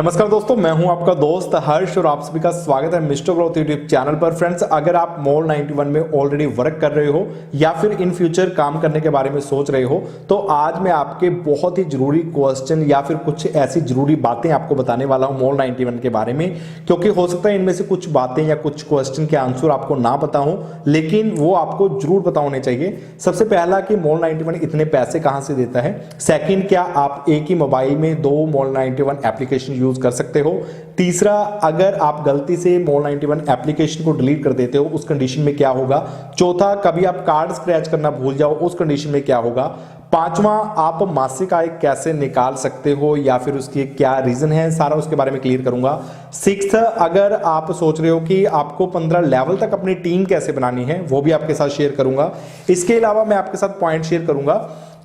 नमस्कार दोस्तों, मैं हूं आपका दोस्त हर्ष और आप सभी का स्वागत है मिस्टर ग्रोथ यूट्यूब चैनल पर। फ्रेंड्स, अगर आप मोल 91 में ऑलरेडी वर्क कर रहे हो या फिर इन फ्यूचर काम करने के बारे में सोच रहे हो, तो आज मैं आपके बहुत ही जरूरी क्वेश्चन या फिर कुछ ऐसी जरूरी बातें आपको बताने वाला हूं मोल 91 के बारे में, क्योंकि हो सकता है इनमें से कुछ बातें या कुछ क्वेश्चन के आंसर आपको ना पता हो, लेकिन वो आपको जरूर पता होने चाहिए। सबसे पहला कि मोल 91 इतने पैसे कहां से देता है। सेकंड, क्या आप एक ही मोबाइल में 2 मोल 91 एप्लीकेशन यूज कर सकते हो। तीसरा, अगर आप गलती से मोल 91 एप्लीकेशन को डिलीट कर देते हो उस कंडीशन में क्या होगा। चौथा, कभी आप कार्ड स्क्रैच करना भूल जाओ उस कंडीशन में क्या होगा। पांचवा, आप मासिक आय कैसे निकाल सकते हो या फिर उसकी क्या रीजन है, सारा उसके बारे में क्लियर करूंगा। सिक्स्थ, अगर आप सोच रहे हो कि आपको 15 लेवल तक अपनी टीम कैसे बनानी है, वो भी आपके साथ शेयर करूंगा। इसके अलावा मैं आपके साथ पॉइंट शेयर करूंगा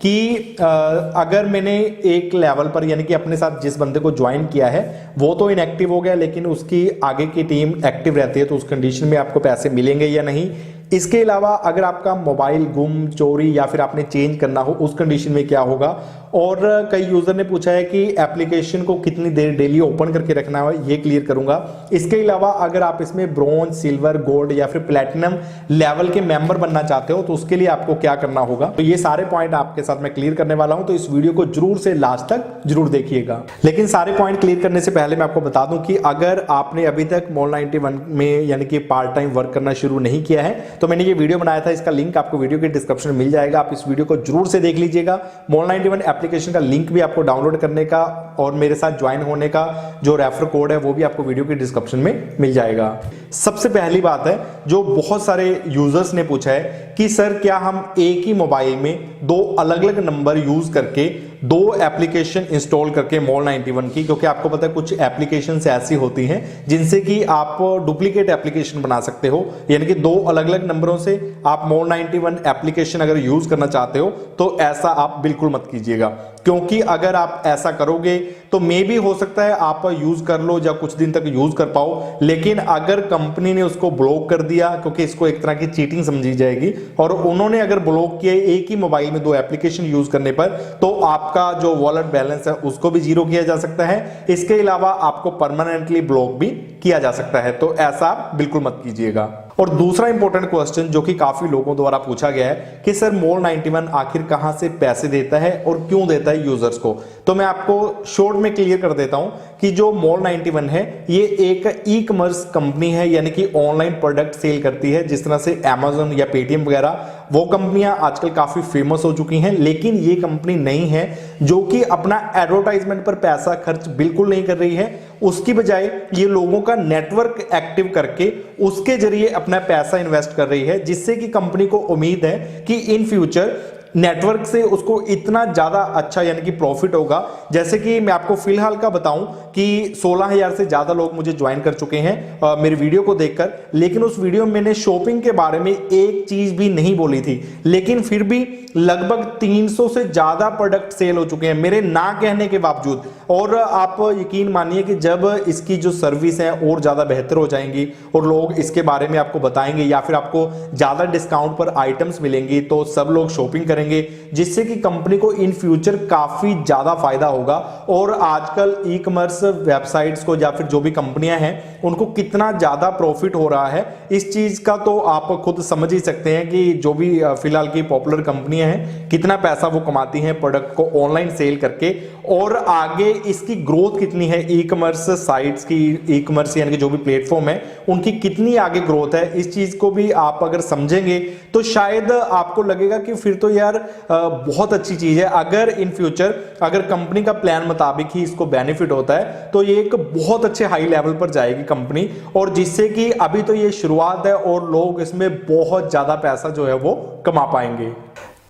कि अगर मैंने एक लेवल पर यानी कि अपने साथ जिस बंदे को ज्वाइन किया है वो तो इनएक्टिव हो गया, लेकिन उसकी आगे की टीम एक्टिव रहती है, तो उस कंडीशन में आपको पैसे मिलेंगे या नहीं। इसके अलावा अगर आपका मोबाइल गुम, चोरी या फिर आपने चेंज करना हो उस कंडीशन में क्या होगा। और कई यूजर ने पूछा है कि एप्लीकेशन को कितनी देर डेली ओपन करके रखना है, ये क्लियर करूंगा। इसके अलावा अगर आप इसमें ब्रॉन्ज, सिल्वर, गोल्ड या फिर प्लेटिनम लेवल के मेंबर बनना चाहते हो तो उसके लिए आपको क्या करना होगा, तो ये सारे पॉइंट आपके साथ मैं क्लियर करने वाला हूं, तो इस वीडियो को जरूर से लास्ट तक जरूर देखिएगा। लेकिन सारे पॉइंट क्लियर करने से पहले मैं आपको बता दूं कि अगर आपने अभी तक मोल 91 में यानी कि पार्ट टाइम वर्क करना शुरू नहीं किया है तो मैंने ये वीडियो बनाया था, इसका लिंक आपको वीडियो के डिस्क्रिप्शन में मिल जाएगा। आप इस वीडियो को जरूर से देख लीजिएगा। मोल 91 एप्लीकेशन का लिंक भी आपको डाउनलोड करने का और मेरे साथ ज्वाइन होने का जो रेफर कोड है वो भी आपको वीडियो के डिस्क्रिप्शन में मिल जाएगा। सबसे पहली बात है जो बहुत सारे यूजर्स ने पूछा है कि सर क्या हम एक ही मोबाइल में 2 अलग अलग नंबर यूज करके 2 एप्लीकेशन इंस्टॉल करके मोल 91 की, क्योंकि आपको पता है कुछ एप्लीकेशंस ऐसी होती हैं जिनसे कि आप डुप्लीकेट एप्लीकेशन बना सकते हो, यानी कि 2 अलग अलग नंबरों से आप मोल 91 एप्लीकेशन अगर यूज करना चाहते हो तो ऐसा आप बिल्कुल मत कीजिएगा, क्योंकि अगर आप ऐसा करोगे तो मे भी हो सकता है आप यूज कर लो या कुछ दिन तक यूज कर पाओ, लेकिन अगर कंपनी ने उसको ब्लॉक कर दिया, क्योंकि इसको एक तरह की चीटिंग समझी जाएगी, और उन्होंने अगर ब्लॉक किया एक ही मोबाइल में 2 एप्लीकेशन यूज करने पर, तो आपका जो वॉलेट बैलेंस है उसको भी जीरो किया जा सकता है। इसके अलावा आपको परमानेंटली ब्लॉक भी किया जा सकता है, तो ऐसा बिल्कुल मत कीजिएगा। और दूसरा इंपॉर्टेंट क्वेश्चन जो कि काफी लोगों द्वारा पूछा गया है कि सर मोल 91 आखिर कहां से पैसे देता है और क्यों देता है यूजर्स को, तो मैं आपको शॉर्ट में क्लियर कर देता हूं कि जो मोल 91 है ये एक ई कॉमर्स कंपनी है, यानी कि ऑनलाइन प्रोडक्ट सेल करती है। जिस तरह से Amazon या पेटीएम वगैरह वो कंपनियां आजकल काफी फेमस हो चुकी हैं, लेकिन ये कंपनी नहीं है जो कि अपना एडवर्टाइजमेंट पर पैसा खर्च बिल्कुल नहीं कर रही है। उसकी बजाय ये लोगों का नेटवर्क एक्टिव करके उसके जरिए अपना पैसा इन्वेस्ट कर रही है, जिससे कि कंपनी को उम्मीद है कि इन फ्यूचर नेटवर्क से उसको इतना ज्यादा अच्छा यानी कि प्रॉफिट होगा। जैसे कि मैं आपको फिलहाल का बताऊं कि 16,000 से ज्यादा लोग मुझे ज्वाइन कर चुके हैं मेरे वीडियो को देखकर, लेकिन उस वीडियो में मैंने शॉपिंग के बारे में एक चीज भी नहीं बोली थी, लेकिन फिर भी लगभग 300 से ज्यादा प्रोडक्ट सेल हो चुके हैं मेरे ना कहने के बावजूद। और आप यकीन मानिए कि जब इसकी जो सर्विस है और ज्यादा बेहतर हो जाएंगी और लोग इसके बारे में आपको बताएंगे या फिर आपको ज्यादा डिस्काउंट पर आइटम्स मिलेंगी, तो सब लोग शॉपिंग करेंगे, जिससे कि कंपनी को इन फ्यूचर काफी ज्यादा फायदा होगा। और आजकल ई कॉमर्स वेबसाइट्स को या फिर जो भी कंपनियां हैं उनको कितना ज्यादा प्रॉफिट हो रहा है इस चीज का तो आप खुद समझ ही सकते हैं कि जो भी फिलहाल की पॉपुलर कंपनियां हैं कितना पैसा वो कमाती हैं प्रोडक्ट को ऑनलाइन सेल करके, और आगे इसकी ग्रोथ कितनी है ई कॉमर्स साइट्स की, ई कॉमर्स यानी कि जो भी प्लेटफॉर्म है उनकी कितनी आगे ग्रोथ है, इस चीज को भी आप अगर समझेंगे तो शायद आपको लगेगा कि फिर तो यार बहुत अच्छी चीज है। अगर इन फ्यूचर अगर कंपनी का प्लान मुताबिक ही इसको बेनिफिट होता है तो ये एक बहुत अच्छे हाई लेवल पर जाएगी कंपनी, और जिससे कि अभी तो ये शुरुआत है और लोग इसमें बहुत ज्यादा पैसा जो है वो कमा पाएंगे।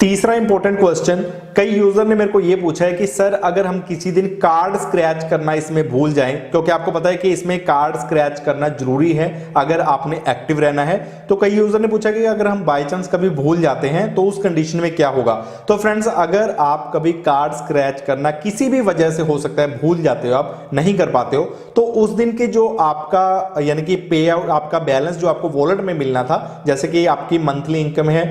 तीसरा इंपॉर्टेंट क्वेश्चन, कई यूजर ने मेरे को यह पूछा है कि सर अगर हम किसी दिन कार्ड स्क्रैच करना इसमें भूल जाएं, क्योंकि आपको पता है कि इसमें कार्ड स्क्रैच करना जरूरी है अगर आपने एक्टिव रहना है, तो कई यूजर ने पूछा कि अगर हम बाय चांस कभी भूल जाते हैं तो उस कंडीशन में क्या होगा। तो फ्रेंड्स, अगर आप कभी कार्ड स्क्रैच करना किसी भी वजह से हो सकता है भूल जाते हो, आप नहीं कर पाते हो, तो उस दिन के जो आपका यानी कि पे आउट आपका बैलेंस जो आपको वॉलेट में मिलना था, जैसे कि आपकी मंथली इनकम है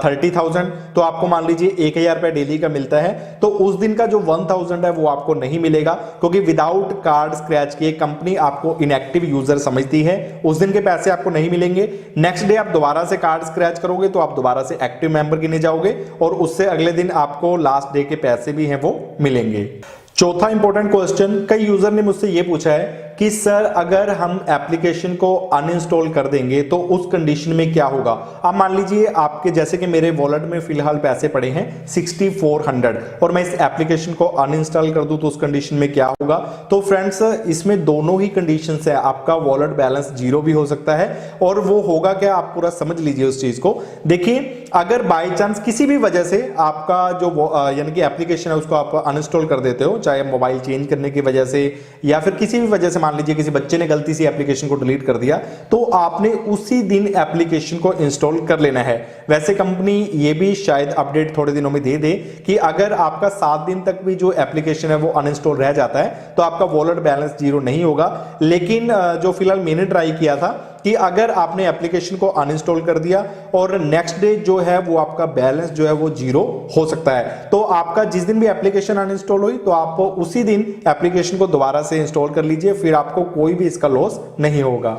30,000, तो आपको मान लीजिए 1000 रुपए डेली का मिलता है, तो उस दिन का जो 1000 है वो आपको नहीं मिलेगा, क्योंकि विदाउट कार्ड स्क्रैच किए कंपनी आपको इनएक्टिव यूजर समझती है, उस दिन के पैसे आपको नहीं मिलेंगे। नेक्स्ट डे आप दोबारा से कार्ड स्क्रैच करोगे तो आप दोबारा से एक्टिव मेंबर गिने जाओगे और उससे अगले दिन आपको लास्ट डे के पैसे भी हैं वो मिलेंगे। चौथा इंपॉर्टेंट क्वेश्चन, कई यूजर ने मुझसे ये पूछा है कि सर अगर हम एप्लीकेशन को अनइंस्टॉल कर देंगे तो उस कंडीशन में क्या होगा। अब मान लीजिए आपके, जैसे कि मेरे वॉलेट में फिलहाल पैसे पड़े हैं 6400 और मैं इस एप्लीकेशन को अनइंस्टॉल कर दूं तो उस कंडीशन में क्या होगा। तो फ्रेंड्स इसमें दोनों ही कंडीशंस है, आपका वॉलेट बैलेंस जीरो भी हो सकता है और वो होगा क्या, आप पूरा समझ लीजिए उस चीज को। देखिए अगर बाय चांस किसी भी वजह से आपका जो यानी कि एप्लीकेशन है उसको आप अनइंस्टॉल कर देते हो, चाहे मोबाइल चेंज करने की वजह से या फिर किसी भी वजह से, मान लीजिए किसी बच्चे ने गलती से एप्लीकेशन को डिलीट कर दिया, तो आपने उसी दिन एप्लीकेशन को इंस्टॉल कर लेना है। वैसे कंपनी ये भी शायद अपडेट थोड़े दिनों में दे दे कि अगर आपका 7 दिन तक भी जो एप्लीकेशन है वो अनइंस्टॉल रह जाता है तो आपका वॉलेट बैलेंस जीरो नहीं होगा। लेकिन जो फिलहाल मैंने ट्राई किया था कि अगर आपने एप्लीकेशन को अनइंस्टॉल कर दिया और नेक्स्ट डे जो है वो आपका बैलेंस जो है वो जीरो हो सकता है। तो आपका जिस दिन भी एप्लीकेशन अनइंस्टॉल हुई तो आप उसी दिन एप्लीकेशन को दोबारा से इंस्टॉल कर लीजिए, फिर आपको कोई भी इसका लॉस नहीं होगा।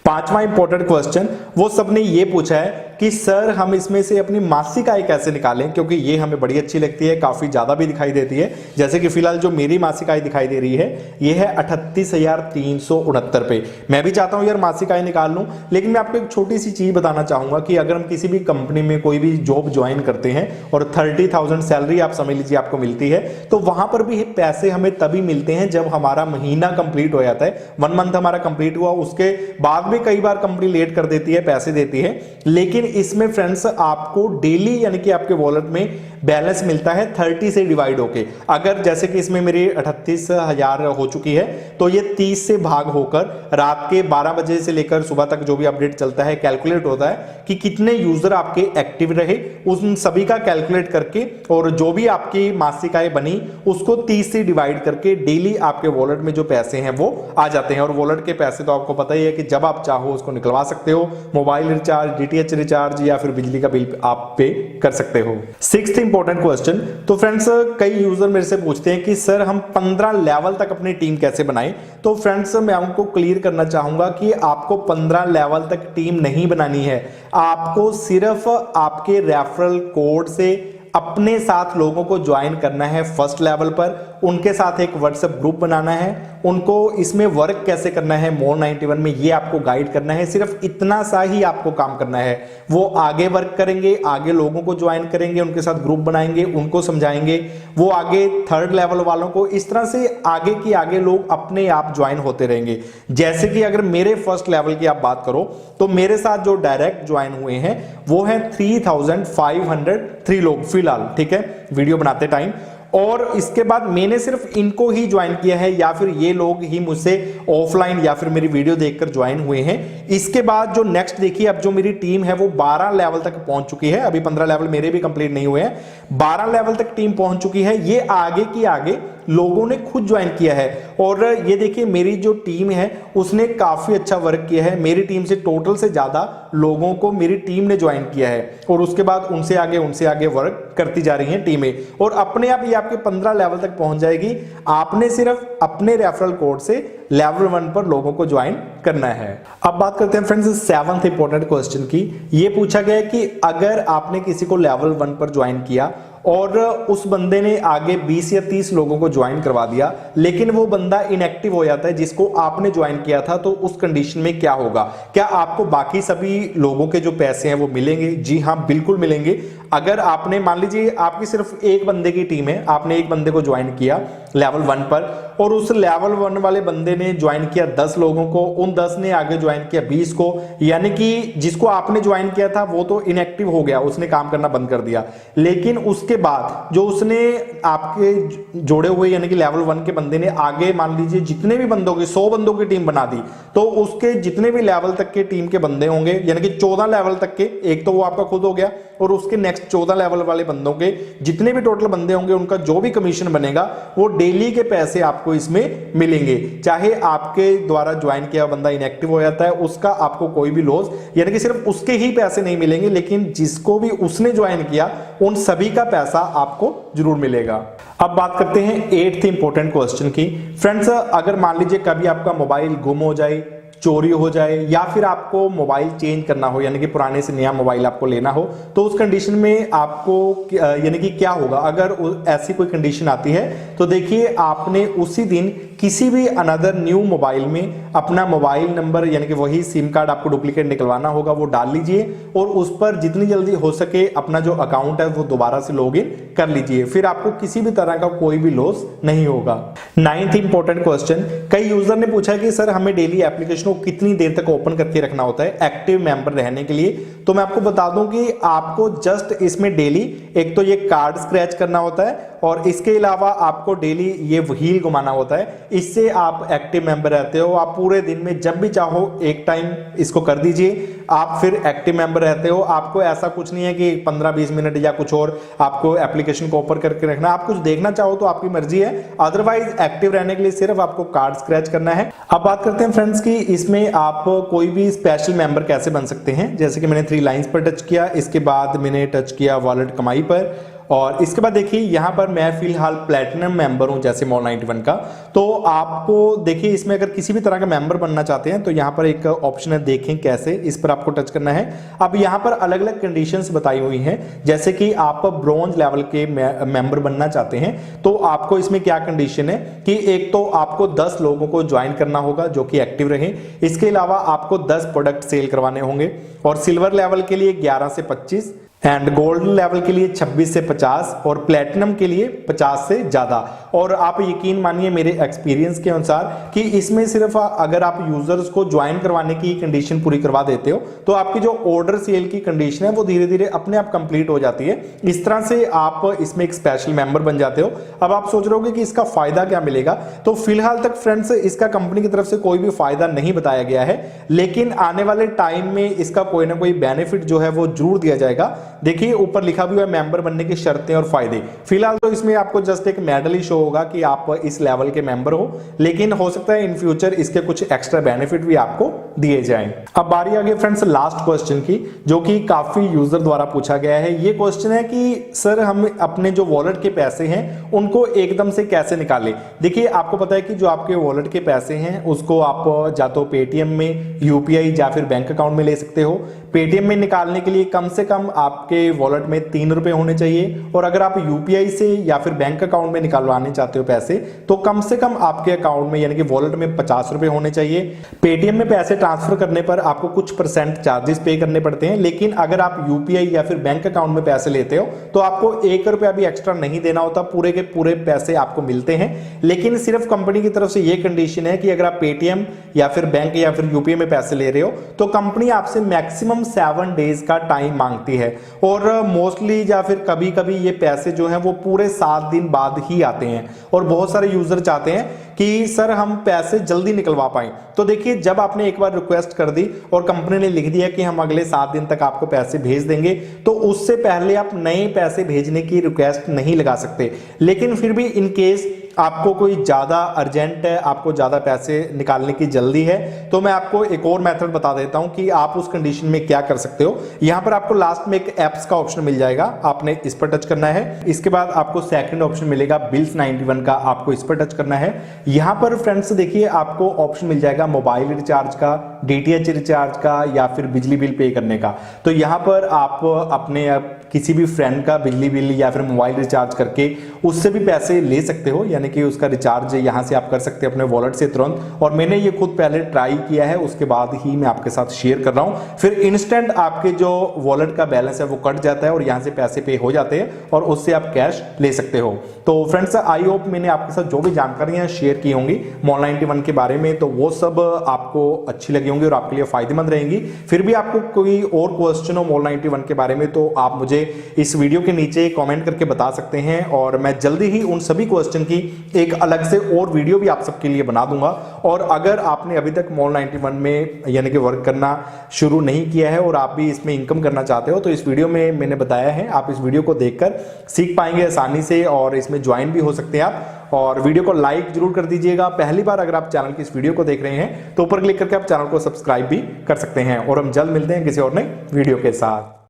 पांचवा इंपॉर्टेंट क्वेश्चन, वो सबने ये पूछा है कि सर हम इसमें से अपनी मासिक आय कैसे निकालें, क्योंकि ये हमें बड़ी अच्छी लगती है, काफी ज्यादा भी दिखाई देती है। जैसे कि फिलहाल जो मेरी मासिक आय दिखाई दे रही है ये है 38,369 रुपए। मैं भी चाहता हूं यार मासिक आय निकाल लूं, लेकिन मैं आपको एक छोटी सी चीज बताना चाहूंगा कि अगर हम किसी भी कंपनी में कोई भी जॉब ज्वाइन करते हैं और 30,000 सैलरी आप समझ लीजिए आपको मिलती है, तो वहां पर भी पैसे हमें तभी मिलते हैं जब हमारा महीना कंप्लीट हो जाता है। 1 मंथ हमारा कंप्लीट हुआ, उसके बाद भी कई बार कंपनी लेट कर देती है, पैसे देती है। लेकिन इसमें फ्रेंड्स आपको डेली यानी कि आपके वॉलेट में बैलेंस मिलता है 30 से डिवाइड होके। अगर जैसे कि इसमें मेरी 38,000 हो चुकी है तो ये 30 से भाग होकर रात के 12 बजे से लेकर सुबह तक जो भी अपडेट चलता है कैलकुलेट होता है कि कितने यूजर आपके एक्टिव रहे, उन सभी का कैलकुलेट करके और जो भी आपकी मासिक आय बनी उसको 30 से डिवाइड करके डेली आपके वॉलेट में जो पैसे हैं वो आ जाते हैं। और वॉलेट के पैसे तो आपको पता ही है कि जब आप चाहो उसको निकलवा सकते हो, मोबाइल रिचार्ज, डीटीएच रिचार्ज या फिर बिजली का बिल आप पे कर सकते हो। सिक्स्थ इंपॉर्टेंट क्वेश्चन, तो फ्रेंड्स कई यूजर मेरे से पूछते हैं कि सर हम 15 लेवल तक अपनी टीम कैसे बनाएं। तो फ्रेंड्स मैं आपको क्लियर करना चाहूंगा कि आपको 15 लेवल तक टीम नहीं बनानी है, आपको सिर्फ आपके रेफरल कोड से अपने साथ लोगों को ज्वाइन करना है फर्स्ट लेवल पर, उनके साथ एक व्हाट्सएप ग्रुप बनाना है, उनको इसमें वर्क कैसे करना है मोर 91 में ये आपको गाइड करना है। सिर्फ इतना सा ही आपको काम करना है। वो आगे वर्क करेंगे, आगे लोगों को ज्वाइन करेंगे, उनके साथ ग्रुप बनाएंगे, उनको समझाएंगे, वो आगे थर्ड लेवल वालों को, इस तरह से आगे की आगे लोग अपने आप ज्वाइन होते रहेंगे। जैसे कि अगर मेरे फर्स्ट लेवल की आप बात करो तो मेरे साथ जो डायरेक्ट ज्वाइन हुए हैं वो है 3,503 लोग फिलहाल, ठीक है, वीडियो बनाते टाइम। और इसके बाद मैंने सिर्फ इनको ही ज्वाइन किया है या फिर ये लोग ही मुझसे ऑफलाइन या फिर मेरी वीडियो देखकर ज्वाइन हुए हैं। इसके बाद जो नेक्स्ट देखिए, अब जो मेरी टीम है वो 12 लेवल तक पहुंच चुकी है, अभी 15 लेवल मेरे भी कंप्लीट नहीं हुए हैं, 12 लेवल तक टीम पहुंच चुकी है। ये आगे की आगे लोगों ने खुद ज्वाइन किया है और ये देखिए मेरी जो टीम है उसने काफी अच्छा वर्क किया है। मेरी टीम से टोटल से ज्यादा लोगों को मेरी टीम ने ज्वाइन किया है और उसके बाद उनसे आगे वर्क करती जा रही हैं टीमें और अपने आप ये आपके 15 लेवल तक पहुंच जाएगी। आपने सिर्फ अपने रेफरल कोड से लेवल 1 पर लोगों को ज्वाइन करना है। अब बात करते हैं फ्रेंड्स 7th इंपॉर्टेंट क्वेश्चन की। ये पूछा गया कि अगर आपने किसी को लेवल 1 पर ज्वाइन किया और उस बंदे ने आगे 20 या 30 लोगों को ज्वाइन करवा दिया लेकिन वो बंदा इनएक्टिव हो जाता है जिसको आपने ज्वाइन किया था, तो उस कंडीशन में क्या होगा? क्या आपको बाकी सभी लोगों के जो पैसे हैं वो मिलेंगे? जी हाँ, बिल्कुल मिलेंगे। अगर आपने, मान लीजिए आपकी सिर्फ एक बंदे की टीम है, आपने एक बंदे को ज्वाइन किया लेवल 1 पर और उस लेवल 1 वाले बंदे ने ज्वाइन किया 10 लोगों को, उन 10 ने आगे ज्वाइन किया 20 को, यानी कि जिसको आपने ज्वाइन किया था वो तो इनएक्टिव हो गया, उसने काम करना बंद कर दिया। लेकिन उसके बाद जो उसने आपके जोड़े हुए यानी कि लेवल 1 के बंदे ने आगे मान लीजिए जितने भी बंदों की 100 बंदों की टीम बना दी, तो उसके जितने भी लेवल तक के टीम के बंदे होंगे यानी कि 14 लेवल तक के, एक तो वो आपका खुद हो गया और उसके नेक्स्ट 14 लेवल वाले बंदों के जितने भी टोटल बंदे होंगे उनका जो भी कमीशन बनेगा वो डेली के पैसे आपको इसमें मिलेंगे। चाहे आपके द्वारा ज्वाइन किया बंदा इनएक्टिव हो जाता है उसका आपको कोई भी लॉस, यानी कि सिर्फ उसके ही पैसे नहीं मिलेंगे, लेकिन जिसको भी उसने ज्वाइन किया उन सभी का पैसा आपको जरूर मिलेगा। अब बात करते हैं 8th इंपॉर्टेंट क्वेश्चन की। फ्रेंड्स, अगर मान लीजिए कभी आपका मोबाइल गुम हो जाए, चोरी हो जाए, या फिर आपको मोबाइल चेंज करना हो, यानी कि पुराने से नया मोबाइल आपको लेना हो, तो उस कंडीशन में आपको यानी कि क्या होगा अगर ऐसी कोई कंडीशन आती है। तो देखिए, आपने उसी दिन किसी भी अनदर न्यू मोबाइल में अपना मोबाइल नंबर यानी कि वही सिम कार्ड आपको डुप्लीकेट निकलवाना होगा, वो डाल लीजिए और उस पर जितनी जल्दी हो सके अपना जो अकाउंट है वो दोबारा से लॉगिन कर लीजिए, फिर आपको किसी भी तरह का कोई भी लॉस नहीं होगा। 9th इंपॉर्टेंट क्वेश्चन, कई यूजर ने पूछा कि सर हमें डेली एप्लीकेशन को कितनी देर तक ओपन करके रखना होता है एक्टिव मेंबर रहने के लिए। तो मैं आपको बता दूं कि आपको जस्ट इसमें डेली एक तो ये कार्ड स्क्रैच करना होता है और इसके अलावा आपको डेली ये व्हील घुमाना होता है। इससे आप एक्टिव मेंबर रहते हो। आप पूरे दिन में जब भी चाहो एक टाइम इसको कर दीजिए, आप फिर एक्टिव मेंबर रहते हो। आपको ऐसा कुछ नहीं है कि 15-20 मिनट या कुछ और आपको एप्लीकेशन को ओपन करके रखना। आप कुछ देखना चाहो तो आपकी मर्जी है, अदरवाइज एक्टिव रहने के लिए सिर्फ आपको कार्ड स्क्रैच करना है। अब बात करते हैं फ्रेंड्स की इसमें आप कोई भी स्पेशल मेंबर कैसे बन सकते हैं। जैसे कि मैंने 3 लाइंस पर टच किया, इसके बाद मैंने टच किया वॉलेट कमाई पर, और इसके बाद देखिए यहां पर मैं फिलहाल प्लैटिनम मेंबर हूं जैसे मॉल 91 का। तो आपको देखिए इसमें अगर किसी भी तरह का मेंबर बनना चाहते हैं तो यहां पर एक ऑप्शन है, देखें कैसे, इस पर आपको टच करना है। अब यहां पर अलग अलग कंडीशंस बताई हुई हैं, जैसे कि आप ब्रॉन्ज लेवल के मेंबर बनना चाहते हैं तो आपको इसमें क्या कंडीशन है कि एक तो आपको 10 लोगों को ज्वाइन करना होगा जो कि एक्टिव रहे। इसके अलावा आपको 10 प्रोडक्ट सेल करवाने होंगे, और सिल्वर लेवल के लिए 11 से 25, एंड गोल्डन लेवल के लिए 26 से 50, और प्लेटिनम के लिए 50 से ज्यादा। और आप यकीन मानिए मेरे एक्सपीरियंस के अनुसार कि इसमें सिर्फ अगर आप यूजर्स को ज्वाइन करवाने की कंडीशन पूरी करवा देते हो तो आपकी जो ऑर्डर सेल की कंडीशन है वो धीरे धीरे अपने आप कंप्लीट हो जाती है। इस तरह से आप इसमें एक स्पेशल मेंबर बन जाते हो। अब आप सोच रहे होगे कि इसका फायदा क्या मिलेगा, तो फिलहाल तक फ्रेंड्स इसका कंपनी की तरफ से कोई भी फायदा नहीं बताया गया है, लेकिन आने वाले टाइम में इसका कोई ना कोई बेनिफिट जो है वो जरूर दिया जाएगा। देखिए ऊपर लिखा भी है मेंबर बनने की शर्तें और फायदे। फिलहाल तो इसमें आपको जस्ट एक मेडल ही शो होगा कि आप इस लेवल के मेंबर हो, लेकिन हो सकता है इन फ्यूचर इसके कुछ एक्स्ट्रा बेनिफिट भी आपको दिए जाएं। अब बारी आ गई फ्रेंड्स लास्ट क्वेश्चन की, जो कि काफी यूजर द्वारा पूछा गया है। ये क्वेश्चन है कि सर हम अपने जो वॉलेट के पैसे हैं उनको एकदम से कैसे निकालें। देखिए आपको पता है कि जो आपके वॉलेट के पैसे हैं उसको आप या तो पेटीएम में, यूपीआई या फिर बैंक अकाउंट में ले सकते हो। पेटीएम में निकालने के लिए कम से कम आपके वॉलेट में 3 रुपए होने चाहिए, और अगर आप यूपीआई से या फिर बैंक अकाउंट में निकालवाने चाहते हो पैसे तो कम से कम आपके अकाउंट में यानी कि वॉलेट में 50 रुपए होने चाहिए। पेटीएम में पैसे ट्रांसफर करने पर आपको कुछ % चार्जेस पे करने पड़ते हैं, लेकिन अगर आप यूपीआई या फिर बैंक अकाउंट में पैसे लेते हो तो आपको 1 रुपया भी एक्स्ट्रा नहीं देना होता, पूरे के पूरे पैसे आपको मिलते हैं। लेकिन सिर्फ कंपनी की तरफ से ये कंडीशन है कि अगर आप पेटीएम या फिर बैंक या फिर यूपीआई में पैसे ले रहे हो तो कंपनी आपसे मैक्सिमम 7 डेज का टाइम मांगती है, और मोस्टली या फिर कभी कभी ये पैसे जो हैं वो पूरे 7 दिन बाद ही आते हैं। और बहुत सारे यूजर चाहते हैं कि सर हम पैसे जल्दी निकलवा पाएं। तो देखिए जब आपने एक बार रिक्वेस्ट कर दी और कंपनी ने लिख दिया कि हम अगले 7 दिन तक आपको पैसे भेज देंगे, तो उससे पहले आप नए पैसे भेजने की रिक्वेस्ट नहीं लगा सकते। लेकिन फिर भी इन केस आपको कोई ज्यादा अर्जेंट है, आपको ज्यादा पैसे निकालने की जल्दी है, तो मैं आपको एक और मेथड बता देता हूं कि आप उस कंडीशन में क्या कर सकते हो। यहां पर आपको लास्ट में एक एप्स का ऑप्शन मिल जाएगा, आपने इस पर टच करना है। इसके बाद आपको सेकंड ऑप्शन मिलेगा बिल्स 91 का, आपको इस पर टच करना है। यहां पर फ्रेंड्स देखिए आपको ऑप्शन मिल जाएगा मोबाइल रिचार्ज का, डीटीएच रिचार्ज का, या फिर बिजली बिल पे करने का। तो यहां पर आप अपने किसी भी फ्रेंड का बिजली बिल या फिर मोबाइल रिचार्ज करके उससे भी पैसे ले सकते हो, यानी कि उसका रिचार्ज यहां से आप कर सकते हैं अपने वॉलेट से तुरंत। और मैंने ये खुद पहले ट्राई किया है, उसके बाद ही मैं आपके साथ शेयर कर रहा हूं। फिर इंस्टेंट आपके जो वॉलेट का बैलेंस है वो कट जाता है और यहां से पैसे पे हो जाते हैं और उससे आप कैश ले सकते हो। तो फ्रेंड्स आई होप मैंने आपके साथ जो भी जानकारियां शेयर की होंगी मॉल 91 के बारे में तो वो सब आपको अच्छी लगी होंगी और आपके लिए फायदेमंद रहेंगी। फिर भी आपको कोई और क्वेश्चन हो मॉल 91 के बारे में तो आप मुझे इस वीडियो के नीचे कमेंट करके बता सकते हैं, और मैं जल्दी ही उन सभी क्वेश्चन की एक अलग से और वीडियो भी आप सबके लिए बना दूंगा। और अगर आपने अभी तक मॉल 91 में यानी कि वर्क करना शुरू नहीं किया है और आप भी इसमें इनकम करना चाहते हो तो इस वीडियो में मैंने बताया है, आप इस वीडियो को देखकर सीख पाएंगे आसानी से और इसमें ज्वाइन भी हो सकते हैं आप। और वीडियो को लाइक जरूर कर दीजिएगा। पहली बार अगर आप चैनल की इस वीडियो को देख रहे हैं तो ऊपर क्लिक करके आप चैनल को सब्सक्राइब भी कर सकते हैं, और हम जल्द मिलते हैं किसी और नई वीडियो के साथ।